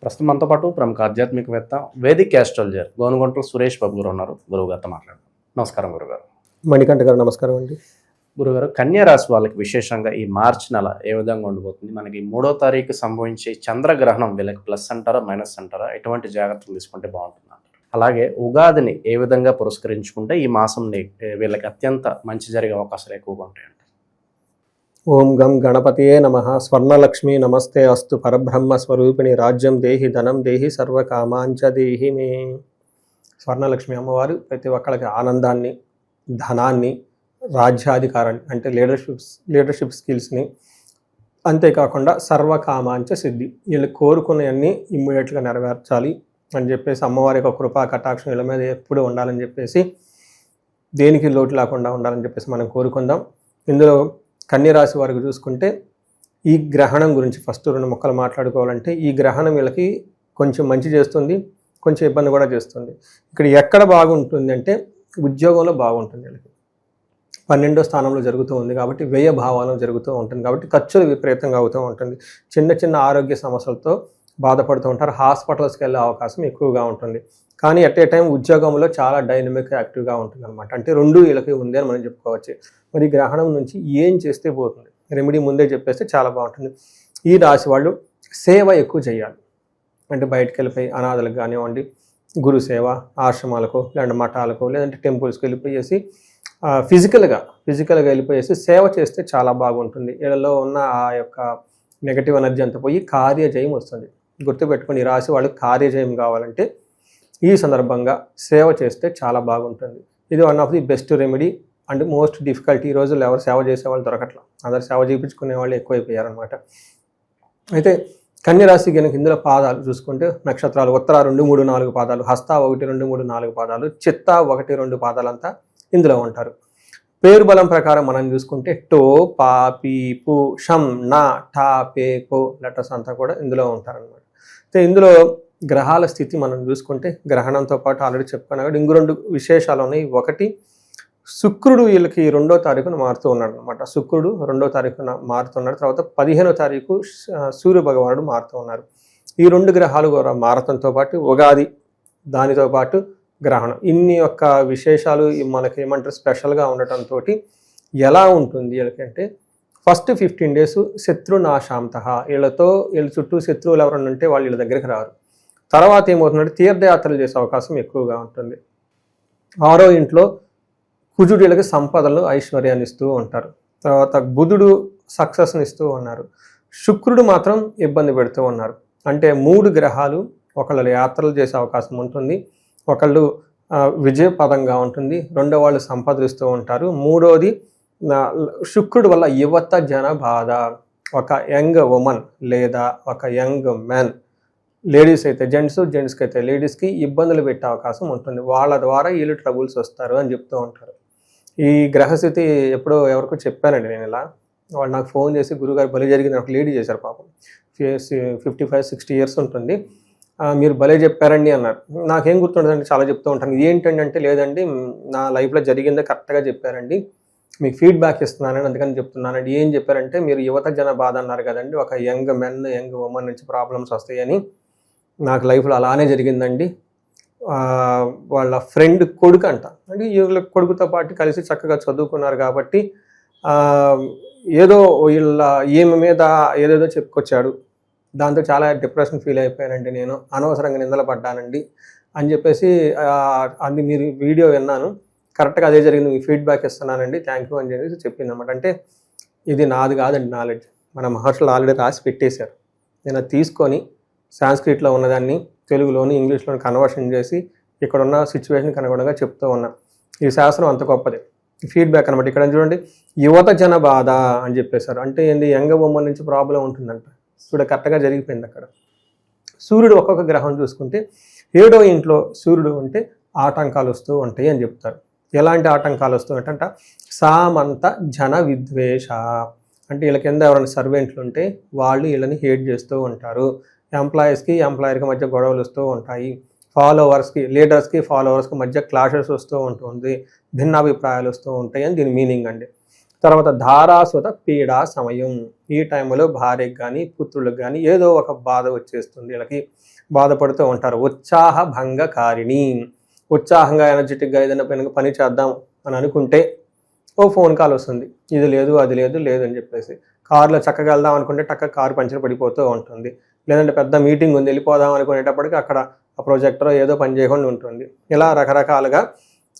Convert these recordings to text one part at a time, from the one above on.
ప్రస్తుతం మనతో పాటు ప్రముఖ ఆధ్యాత్మికవేత్త వేదిక్ ఆస్ట్రాలజర్ గోనుగొంట్ల సురేష్ బాబు గారు ఉన్నారు. గురువుగారితో మాట్లాడదాం. నమస్కారం గురుగారు. మణికంఠ గారు నమస్కారం అండి. గురుగారు, కన్యా రాశి వాళ్ళకి విశేషంగా ఈ మార్చి నెల ఏ విధంగా ఉండబోతుంది? మనకి 3వ తారీఖు సంభవించే చంద్రగ్రహణం వీళ్ళకి ప్లస్ అంటారా మైనస్ అంటారా? ఎటువంటి జాగ్రత్తలు తీసుకుంటే బాగుంటుంది అంటారు? అలాగే ఉగాదిని ఏ విధంగా పురస్కరించుకుంటే ఈ మాసంని వీళ్ళకి అత్యంత మంచి జరిగే అవకాశాలు ఎక్కువగా ఉంటాయంట? ఓం గం గణపతియే నమః. స్వర్ణలక్ష్మి నమస్తే అస్తు. పరబ్రహ్మ స్వరూపిణి రాజ్యం దేహి ధనం దేహి సర్వకామాంచ దేహి మే. స్వర్ణలక్ష్మి అమ్మవారు ప్రతి ఒక్కరికి ఆనందాన్ని, ధనాన్ని, రాజ్యాధికారాన్ని అంటే లీడర్షిప్ స్కిల్స్ని, అంతేకాకుండా సర్వకామాంచ సిద్ధి, వీళ్ళు కోరుకున్నవన్నీ ఇమ్మీడియట్గా నెరవేర్చాలి అని చెప్పేసి అమ్మవారి యొక్క కృపా కటాక్షం వీళ్ళ మీద ఎప్పుడూ ఉండాలని చెప్పేసి, దేనికి లోటు లేకుండా ఉండాలని చెప్పేసి మనం కోరుకుందాం. ఇందులో కన్యరాశి వారికి చూసుకుంటే ఈ గ్రహణం గురించి ఫస్ట్ 2 ముక్కలు మాట్లాడుకోవాలంటే, ఈ గ్రహణం వీళ్ళకి కొంచెం మంచి చేస్తుంది, కొంచెం ఇబ్బంది కూడా చేస్తుంది. ఇక్కడ ఎక్కడ బాగుంటుంది అంటే ఉద్యోగంలో బాగుంటుంది. వీళ్ళకి 12వ స్థానంలో జరుగుతూ ఉంది కాబట్టి వ్యయ భావాలు జరుగుతూ ఉంటుంది కాబట్టి ఖర్చులు విపరీతంగా అవుతూ ఉంటుంది. చిన్న చిన్న ఆరోగ్య సమస్యలతో బాధపడుతూ ఉంటారు. హాస్పిటల్స్కి వెళ్ళే అవకాశం ఎక్కువగా ఉంటుంది. కానీ అట్ ఏ టైం ఉద్యోగంలో చాలా డైనమిక్ యాక్టివ్గా ఉంటుంది అనమాట. అంటే 2 వీళ్ళకి ఉంది అని మనం చెప్పుకోవచ్చు. మరి గ్రహణం నుంచి ఏం చేస్తే పోతుంది, రెమెడీ ముందే చెప్పేస్తే చాలా బాగుంటుంది. ఈ రాశి వాళ్ళు సేవ ఎక్కువ చేయాలి. అంటే బయటకు వెళ్ళిపోయి అనాథలకు కానివ్వండి, గురు సేవ, ఆశ్రమాలకు లేదంటే మఠాలకు లేదంటే టెంపుల్స్కి వెళ్ళిపోయేసి ఫిజికల్గా వెళ్ళిపోయేసి సేవ చేస్తే చాలా బాగుంటుంది. వీళ్ళలో ఉన్న ఆ యొక్క నెగటివ్ ఎనర్జీ అంతా పోయి కార్యజయం వస్తుంది. గుర్తుపెట్టుకుని ఈ రాశి వాళ్ళకి కార్యజయం కావాలంటే ఈ సందర్భంగా సేవ చేస్తే చాలా బాగుంటుంది. ఇది one of the best remedy and most difficult. ఈ రోజుల్లో ఎవరు సేవ చేసే వాళ్ళు దొరకట్లా, అందరు సేవ చేయించుకునే వాళ్ళు ఎక్కువైపోయారనమాట. అయితే కన్యరాశి కనుక ఇందులో పాదాలు చూసుకుంటే నక్షత్రాలు ఉత్తర 2, 3, 4 పాదాలు, హస్త 1, 2, 3, 4 పాదాలు, చిత్త 1, 2 పాదాలంతా ఇందులో ఉంటారు. పేరు బలం ప్రకారం మనం చూసుకుంటే టో, పా, పీ, పు, షం, నా, టా, పే, పో లెటర్స్ అంతా కూడా ఇందులో ఉంటారనమాట. అయితే ఇందులో గ్రహాల స్థితి మనం చూసుకుంటే గ్రహణంతో పాటు ఆల్రెడీ చెప్పుకున్నా కూడా ఇంకో 2 విశేషాలు ఉన్నాయి. ఒకటి, శుక్రుడు వీళ్ళకి 2వ తారీఖున మారుతూ ఉన్నాడు అనమాట. శుక్రుడు 2వ తారీఖున మారుతున్నాడు. తర్వాత 15వ తారీఖు సూర్య భగవానుడు మారుతూ ఉన్నారు. ఈ 2 గ్రహాలు కూడా మారతంతో పాటు ఉగాది, దానితో పాటు గ్రహణం, ఇన్ని యొక్క విశేషాలు మనకి ఏమంటారు స్పెషల్గా ఉండటంతో ఎలా ఉంటుంది వీళ్ళకంటే, ఫస్ట్ 15 days శత్రునాశాంత, వీళ్ళ చుట్టూ శత్రువులు ఎవరైనా ఉంటే వాళ్ళు వీళ్ళ దగ్గరికి రారు. తర్వాత ఏమవుతుందంటే తీర్థయాత్రలు చేసే అవకాశం ఎక్కువగా ఉంటుంది. 6వ ఇంట్లో కుజుడు వీళ్ళకి సంపదలు, ఐశ్వర్యాన్ని ఇస్తూ ఉంటారు. తర్వాత బుధుడు సక్సెస్ని ఇస్తూ ఉన్నారు. శుక్రుడు మాత్రం ఇబ్బంది పెడుతూ ఉన్నారు. అంటే 3 గ్రహాలు ఒకళ్ళు యాత్రలు చేసే అవకాశం ఉంటుంది, ఒకళ్ళు విజయపదంగా ఉంటుంది, 2వ వాళ్ళు సంపదలు ఇస్తూ ఉంటారు, 3వది శుక్రుడు వల్ల యువత జన బాధ, ఒక యంగ్ ఉమెన్ లేదా ఒక యంగ్ మ్యాన్, లేడీస్ అయితే జెంట్స్కి అయితే లేడీస్కి ఇబ్బందులు పెట్టే అవకాశం ఉంటుంది. వాళ్ళ ద్వారా వీళ్ళు ట్రబుల్స్ వస్తారు అని చెప్తూ ఉంటారు. ఈ గ్రహస్థితి ఎప్పుడో ఎవరికో చెప్పానండి నేను ఇలా. వాళ్ళు నాకు ఫోన్ చేసి, గురుగారు బలి జరిగింది, ఒక లేడీ చేశారు పాపం, 55-60 years ఉంటుంది, మీరు భలే చెప్పారండి అన్నారు. నాకేం గుర్తుంటుందండి, చాలా చెప్తూ ఉంటాను. ఏంటంటే లేదండి నా లైఫ్లో జరిగిందే కరెక్ట్గా చెప్పారండి, మీకు ఫీడ్బ్యాక్ ఇస్తున్నానని అందుకని చెప్తున్నానండి. ఏం చెప్పారంటే, మీరు యువత జన బాధ అన్నారు కదండి, ఒక యంగ్ మెన్ యంగ్ ఉమెన్ నుంచి ప్రాబ్లమ్స్ వస్తాయని. నాకు లైఫ్లో అలానే జరిగిందండి. వాళ్ళ ఫ్రెండ్ కొడుకు అంట, అంటే వీళ్ళ కొడుకుతో పాటు కలిసి చక్కగా చదువుకున్నారు కాబట్టి ఏదో ఈమె మీద ఏదేదో చెప్పుకొచ్చాడు, దాంతో చాలా డిప్రెషన్ ఫీల్ అయిపోయానండి, నేను అనవసరంగా నిందలు పడ్డానండి అని చెప్పేసి అది మీరు వీడియో విన్నాను, కరెక్ట్గా అదే జరిగింది, మీకు ఫీడ్బ్యాక్ ఇస్తున్నానండి, థ్యాంక్ యూ అని చెప్పేసి చెప్పింది అనమాట. అంటే ఇది నాది కాదండి నాలెడ్జ్, మన మహర్షులు ఆల్రెడీ రాసి పెట్టేశారు. నేను అది తీసుకొని సాంస్క్రిట్లో ఉన్నదాన్ని తెలుగులోని ఇంగ్లీష్లోని కన్వర్షన్ చేసి ఇక్కడ ఉన్న సిచ్యువేషన్కి అనుగుణంగా చెప్తూ ఉన్నా. ఈ శాస్త్రం అంత గొప్పది, ఫీడ్బ్యాక్ అనమాట. ఇక్కడ చూడండి, యువత జన బాధ అని చెప్పేశారు. అంటే ఏంటి, యంగ్ ఉమెన్ నుంచి ప్రాబ్లం ఉంటుందంట. చూడ కరెక్ట్గా జరిగిపోయింది అక్కడ. సూర్యుడు ఒక్కొక్క గ్రహం చూసుకుంటే 7వ ఇంట్లో సూర్యుడు ఉంటే ఆటంకాలు వస్తూ ఉంటాయి అని చెప్తారు. ఎలాంటి ఆటంకాలు వస్తూ ఉంటాయంట, సామంత జన విద్వేష, అంటే వీళ్ళ కింద ఎవరైనా సర్వెంట్లు ఉంటే వాళ్ళు వీళ్ళని హేట్ చేస్తూ ఉంటారు. ఎంప్లాయర్కి మధ్య గొడవలు వస్తూ ఉంటాయి. లీడర్స్కి ఫాలోవర్స్కి మధ్య క్లాషెస్ వస్తూ ఉంటుంది. భిన్నాభిప్రాయాలు వస్తూ ఉంటాయి అని దీని మీనింగ్ అండి. తర్వాత ధారాసుత పీడా సమయం, ఈ టైంలో భార్యకి కానీ పుత్రులకు కానీ ఏదో ఒక బాధ వచ్చేస్తుంది, వీళ్ళకి బాధపడుతూ ఉంటారు. ఉత్సాహ భంగకారిణి, ఉత్సాహంగా ఎనర్జెటిక్గా ఏదైనా పని చేద్దాం అని అనుకుంటే ఓ ఫోన్ కాల్ వస్తుంది, ఇది లేదు అది లేదు అని చెప్పేసి. కారులో చక్కగా వెళ్దాం అనుకుంటే కారు పంచర్ పడిపోతూ ఉంటుంది. లేదంటే పెద్ద మీటింగ్ ఉంది వెళ్ళిపోదాం అనుకునేటప్పటికి అక్కడ ఆ ప్రొజెక్టర్ ఏదో పని చేయకుండా ఉంటుంది. ఇలా రకరకాలుగా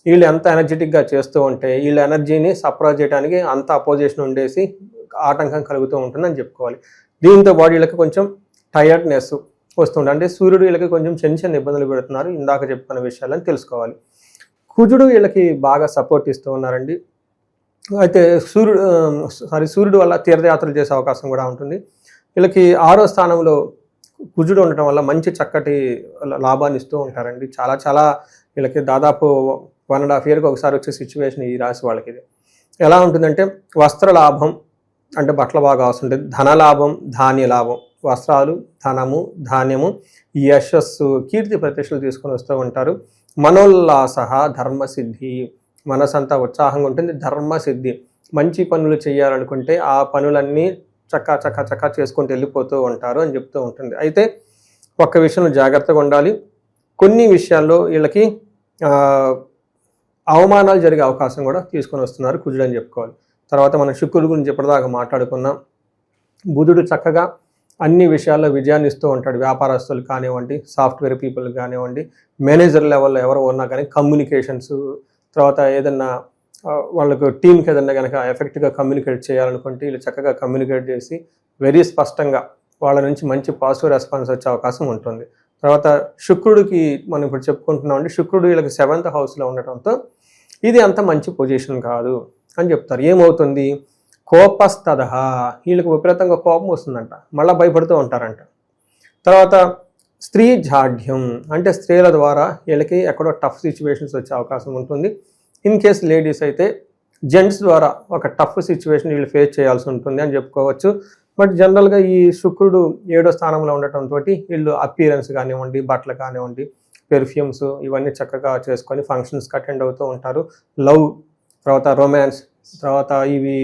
వీళ్ళు ఎంత ఎనర్జెటిక్గా చేస్తూ ఉంటే వీళ్ళ ఎనర్జీని సప్రెస్ చేయడానికి అంత అపోజిషన్ ఉండేసి ఆటంకం కలుగుతూ ఉంటుందని చెప్పుకోవాలి. దీంతో పాటు వీళ్ళకి కొంచెం టైర్డ్నెస్ వస్తుంది. అంటే సూర్యుడు వీళ్ళకి కొంచెం చిన్న ఇబ్బందులు పెడుతున్నారు, ఇందాక చెప్పుకున్న విషయాలని తెలుసుకోవాలి. కుజుడు వీళ్ళకి బాగా సపోర్ట్ ఇస్తూ ఉన్నారండి. అయితే సూర్యుడు వల్ల తీర్థయాత్రలు చేసే అవకాశం కూడా ఉంటుంది. వీళ్ళకి 6వ స్థానంలో కుజుడు ఉండటం వల్ల మంచి చక్కటి లాభాన్ని ఇస్తూ ఉంటారండి. చాలా వీళ్ళకి దాదాపు 1.5 yearకి ఒకసారి వచ్చే సిచ్యువేషన్ ఈ రాశి వాళ్ళకి. ఇది ఎలా ఉంటుందంటే వస్త్ర లాభం, అంటే బట్టలు బాగా వస్తుంటుంది. ధనలాభం, ధాన్య లాభం, వస్త్రాలు, ధనము, ధాన్యము, యశస్సు, కీర్తి ప్రతిష్టలు తీసుకొని వస్తూ ఉంటారు. మనోల్లాస, ధర్మసిద్ధి, మనసంతా ఉత్సాహంగా ఉంటుంది. ధర్మసిద్ధి, మంచి పనులు చేయాలనుకుంటే ఆ పనులన్నీ చక్కా చేసుకుంటూ వెళ్ళిపోతూ ఉంటారు అని చెప్తూ ఉంటుంది. అయితే ఒక్క విషయంలో జాగ్రత్తగా ఉండాలి. కొన్ని విషయాల్లో వీళ్ళకి అవమానాలు జరిగే అవకాశం కూడా తీసుకొని వస్తున్నారు కుజుడు అని చెప్పుకోవాలి. తర్వాత మనం శుక్రుడు గురించి ఎప్పటిదాకా మాట్లాడుకున్నాం. బుధుడు చక్కగా అన్ని విషయాల్లో విజయాన్ని ఇస్తూ ఉంటాడు. వ్యాపారస్తులు కానివ్వండి, సాఫ్ట్వేర్ పీపుల్ కానివ్వండి, మేనేజర్ లెవెల్లో ఎవరు ఉన్నా కానీ కమ్యూనికేషన్స్, తర్వాత ఏదన్నా వాళ్ళకు టీంకి ఏదన్నా కనుక ఎఫెక్ట్గా కమ్యూనికేట్ చేయాలనుకుంటే వీళ్ళు చక్కగా కమ్యూనికేట్ చేసి వెరీ స్పష్టంగా వాళ్ళ నుంచి మంచి పాజిటివ్ రెస్పాన్స్ వచ్చే అవకాశం ఉంటుంది. తర్వాత శుక్రుడికి మనం ఇప్పుడు చెప్పుకుంటున్నామండి, శుక్రుడు వీళ్ళకి 7th హౌస్లో ఉండటంతో ఇది అంత మంచి పొజిషన్ కాదు అని చెప్తారు. ఏమవుతుంది, కోపస్తద, వీళ్ళకి విపరీతంగా కోపం వస్తుందంట, మళ్ళీ భయపడుతూ ఉంటారంట. తర్వాత స్త్రీ జాఢ్యం, అంటే స్త్రీల ద్వారా వీళ్ళకి ఎక్కడో టఫ్ సిచ్యువేషన్స్ వచ్చే అవకాశం ఉంటుంది. ఇన్ కేస్ లేడీస్ అయితే జెంట్స్ ద్వారా ఒక టఫ్ సిచ్యువేషన్ వీళ్ళు ఫేస్ చేయాల్సి ఉంటుంది అని చెప్పుకోవచ్చు. బట్ జనరల్గా ఈ శుక్రుడు 7వ స్థానంలో ఉండటంతో వీళ్ళు అపీరెన్స్ కానివ్వండి, బట్టలు కానివ్వండి, పెర్ఫ్యూమ్స్ ఇవన్నీ చక్కగా చేసుకొని ఫంక్షన్స్కి అటెండ్ అవుతూ ఉంటారు. లవ్, తర్వాత రొమాన్స్, తర్వాత ఇవి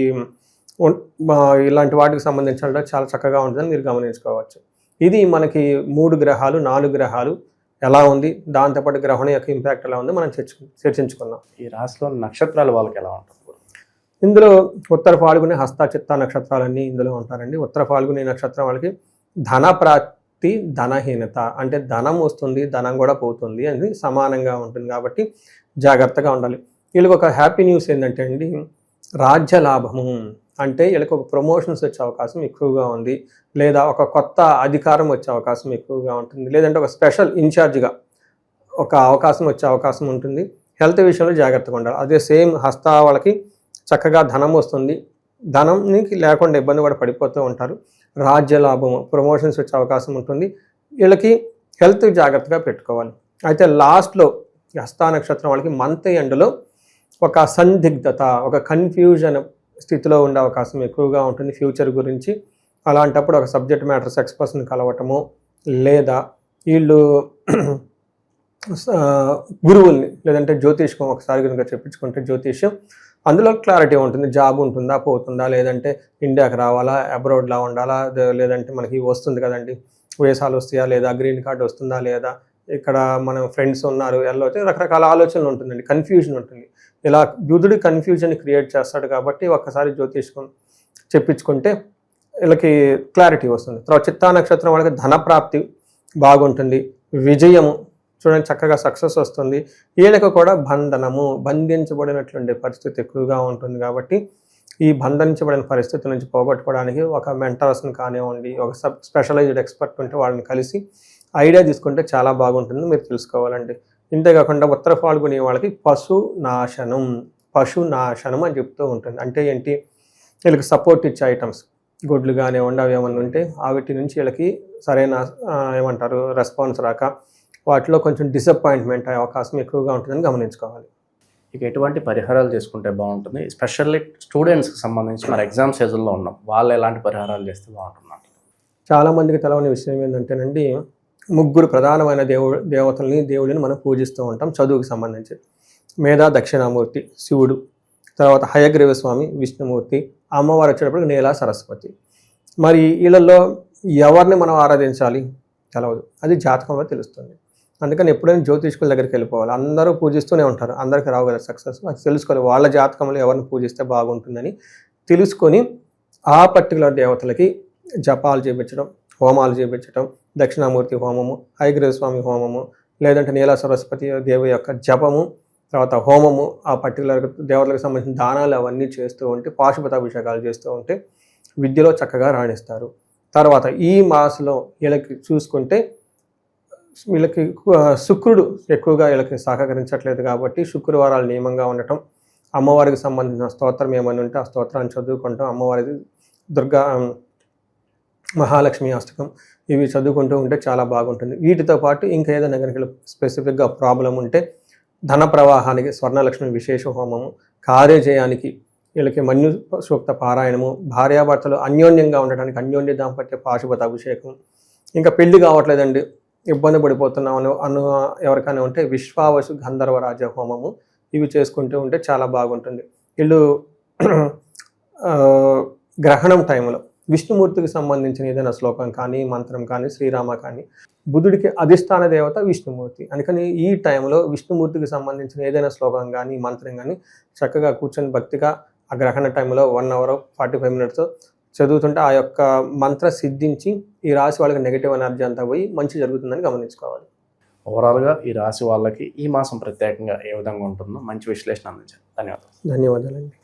ఇలాంటి వాటికి సంబంధించిన చాలా చక్కగా ఉంటుందని మీరు గమనించుకోవచ్చు. ఇది మనకి 3 గ్రహాలు 4 గ్రహాలు ఎలా ఉంది, దాంతోపాటు గ్రహణం యొక్క ఇంపాక్ట్ ఎలా ఉంది మనం చర్చించుకున్నాం. ఈ రాశిలో నక్షత్రాలు వాళ్ళకి ఎలా ఉంటుంది? ఇందులో ఉత్తర ఫాల్గుని, హస్త, చిత్త నక్షత్రాలన్నీ ఇందులో ఉంటారండి. ఉత్తర ఫాల్గుని నక్షత్రం వాళ్ళకి ధన ప్రాప్తి, ధనహీనత, అంటే ధనం వస్తుంది ధనం కూడా పోతుంది అని సమానంగా ఉంటుంది కాబట్టి జాగ్రత్తగా ఉండాలి. వీళ్ళకి ఒక హ్యాపీ న్యూస్ ఏంటంటే అండి, రాజ్య లాభము, అంటే వీళ్ళకి ఒక ప్రమోషన్స్ వచ్చే అవకాశం ఎక్కువగా ఉంది, లేదా ఒక కొత్త అధికారం వచ్చే అవకాశం ఎక్కువగా ఉంటుంది, లేదంటే ఒక స్పెషల్ ఇన్ఛార్జ్గా ఒక అవకాశం వచ్చే అవకాశం ఉంటుంది. హెల్త్ విషయంలో జాగ్రత్తగా ఉండాలి. అదే సేమ్ హస్త వాళ్ళకి చక్కగా ధనం వస్తుంది, ధనంకి లేకుండా ఇబ్బంది కూడా పడిపోతూ ఉంటారు. రాజ్య లాభము, ప్రమోషన్స్ వచ్చే అవకాశం ఉంటుంది. వీళ్ళకి హెల్త్ జాగ్రత్తగా పెట్టుకోవాలి. అయితే లాస్ట్లో హస్త నక్షత్రం వాళ్ళకి మంత్ ఎండ్లో ఒక సందిగ్ధత, ఒక కన్ఫ్యూజన్ స్థితిలో ఉండే అవకాశం ఎక్కువగా ఉంటుంది ఫ్యూచర్ గురించి. అలాంటప్పుడు ఒక సబ్జెక్ట్ మ్యాటర్స్ ఎక్స్పర్ట్స్ని కలవటము, లేదా వీళ్ళు గురువుల్ని, లేదంటే జ్యోతిష్యం ఒకసారి కనుక చెప్పించుకుంటే జ్యోతిష్యం, అందులో క్లారిటీ ఉంటుంది. జాబ్ ఉంటుందా, పోతుందా, లేదంటే ఇండియాకి రావాలా, అబ్రాడ్లా ఉండాలా, లేదంటే మనకి వస్తుంది కదండి వేసాలు వస్తాయా, లేదా గ్రీన్ కార్డ్ వస్తుందా, లేదా ఇక్కడ మనం ఫ్రెండ్స్ ఉన్నారు వెళ్ళవచ్చు, రకరకాల ఆలోచనలు ఉంటుందండి, కన్ఫ్యూజన్ ఉంటుంది. ఇలా బుధుడు కన్ఫ్యూజన్ క్రియేట్ చేస్తాడు కాబట్టి ఒక్కసారి జ్యోతిష్కం చెప్పించుకుంటే వీళ్ళకి క్లారిటీ వస్తుంది. తర్వాత చిత్తా నక్షత్రం వాళ్ళకి ధనప్రాప్తి బాగుంటుంది, విజయము చూడండి చక్కగా సక్సెస్ వస్తుంది. వీళ్ళకి కూడా బంధనము, బంధించబడినటువంటి పరిస్థితి ఎక్కువగా ఉంటుంది కాబట్టి ఈ బంధించబడిన పరిస్థితి నుంచి పోగొట్టుకోవడానికి ఒక మెంటర్స్ని కానివ్వండి, ఒక స్పెషలైజ్డ్ ఎక్స్పర్ట్ ఉంటే వాళ్ళని కలిసి ఐడియా తీసుకుంటే చాలా బాగుంటుంది మీరు తెలుసుకోవాలండి. ఇంతేకాకుండా ఉత్తర ఫాల్గుని వాళ్ళకి పశునాశనం అని చెప్తూ ఉంటుంది. అంటే ఏంటి, వీళ్ళకి సపోర్ట్ ఇచ్చే ఐటమ్స్, గుడ్లు కానివ్వండి అవి ఏమన్నా ఉంటే వాటి నుంచి వీళ్ళకి సరైన ఏమంటారు రెస్పాన్స్ రాక వాటిలో కొంచెం డిసప్పాయింట్మెంట్ అయ్యే అవకాశం ఎక్కువగా ఉంటుందని గమనించుకోవాలి. ఇక ఎటువంటి పరిహారాలు చేసుకుంటే బాగుంటుంది? ఎస్పెషల్లీ స్టూడెంట్స్కి సంబంధించి మరి ఎగ్జామ్ సీజన్లో ఉన్నాం, వాళ్ళు ఎలాంటి పరిహారాలు చేస్తే బాగుంటుంది? చాలామందికి తెలవని విషయం ఏంటంటేనండి, 3 ప్రధానమైన దేవుడిని మనం పూజిస్తూ ఉంటాం చదువుకి సంబంధించి. మేధా దక్షిణామూర్తి శివుడు, తర్వాత హయగ్రీవ స్వామి, విష్ణుమూర్తి, అమ్మవారు వచ్చేటప్పుడు నీలా సరస్వతి. మరి వీళ్ళల్లో ఎవరిని మనం ఆరాధించాలి తెలవదు, అది జాతకంలో తెలుస్తుంది. అందుకని ఎప్పుడైనా జ్యోతిష్కుల దగ్గరికి వెళ్ళిపోవాలి. అందరూ పూజిస్తూనే ఉంటారు, అందరికీ రావు కదా సక్సెస్. అది తెలుసుకోవాలి, వాళ్ళ జాతకంలో ఎవరిని పూజిస్తే బాగుంటుందని తెలుసుకొని ఆ పర్టికులర్ దేవతలకి జపాలు చేయించడం, హోమాలు చేయించడం, దక్షిణామూర్తి హోమము, హయగ్రీవ స్వామి హోమము, లేదంటే నీలా సరస్వతి దేవి యొక్క జపము, తర్వాత హోమము, ఆ పర్టికులర్ దేవతలకు సంబంధించిన దానాలు అవన్నీ చేస్తూ ఉంటే, పాశుపతాభిషేకాలు చేస్తూ ఉంటే విద్యలో చక్కగా రాణిస్తారు. తర్వాత ఈ మాసంలో వీళ్ళకి చూసుకుంటే వీళ్ళకి శుక్రుడు ఎక్కువగా వీళ్ళకి సహకరించట్లేదు కాబట్టి శుక్రవారాలు నియమంగా ఉండటం, అమ్మవారికి సంబంధించిన స్తోత్రం ఏమైనా ఉంటే ఆ స్తోత్రాన్ని చదువుకుంటాం, అమ్మవారికి దుర్గా మహాలక్ష్మి అష్టకం ఇవి చదువుకుంటూ ఉంటే చాలా బాగుంటుంది. వీటితో పాటు ఇంకా ఏదైనా కనుక స్పెసిఫిక్గా ప్రాబ్లం ఉంటే ధన ప్రవాహానికి స్వర్ణలక్ష్మి విశేష హోమము, కార్యజయానికి వీళ్ళకి మన్యు సూక్త పారాయణము, భార్యాభర్తలు అన్యోన్యంగా ఉండడానికి అన్యోన్య దాంపత్య పాశుపత అభిషేకం, ఇంకా పెళ్లి కావట్లేదండి ఇబ్బంది పడిపోతున్నాం ఎవరికైనా ఉంటే విశ్వావసు గంధర్వరాజ హోమము ఇవి చేసుకుంటూ ఉంటే చాలా బాగుంటుంది. వీళ్ళు గ్రహణం టైంలో విష్ణుమూర్తికి సంబంధించిన ఏదైనా శ్లోకం కానీ, మంత్రం కానీ, శ్రీరామ కానీ, బుధుడికి అధిష్టాన దేవత విష్ణుమూర్తి. అందుకని ఈ టైంలో విష్ణుమూర్తికి సంబంధించిన ఏదైనా శ్లోకం కానీ, మంత్రం కానీ చక్కగా కూర్చొని భక్తిగా ఆ గ్రహణ టైంలో 1 hour 45 minutes చదువుతుంటే ఆ యొక్క మంత్ర సిద్ధించి ఈ రాశి వాళ్ళకి నెగిటివ్ ఎనర్జీ అంతా పోయి మంచి జరుగుతుందని గమనించుకోవాలి. ఓవరాల్గా ఈ రాశి వాళ్ళకి ఈ మాసం ప్రత్యేకంగా ఏ విధంగా ఉంటుందో మంచి విశ్లేషణ అందించారు. ధన్యవాదాలు. ధన్యవాదాలండి.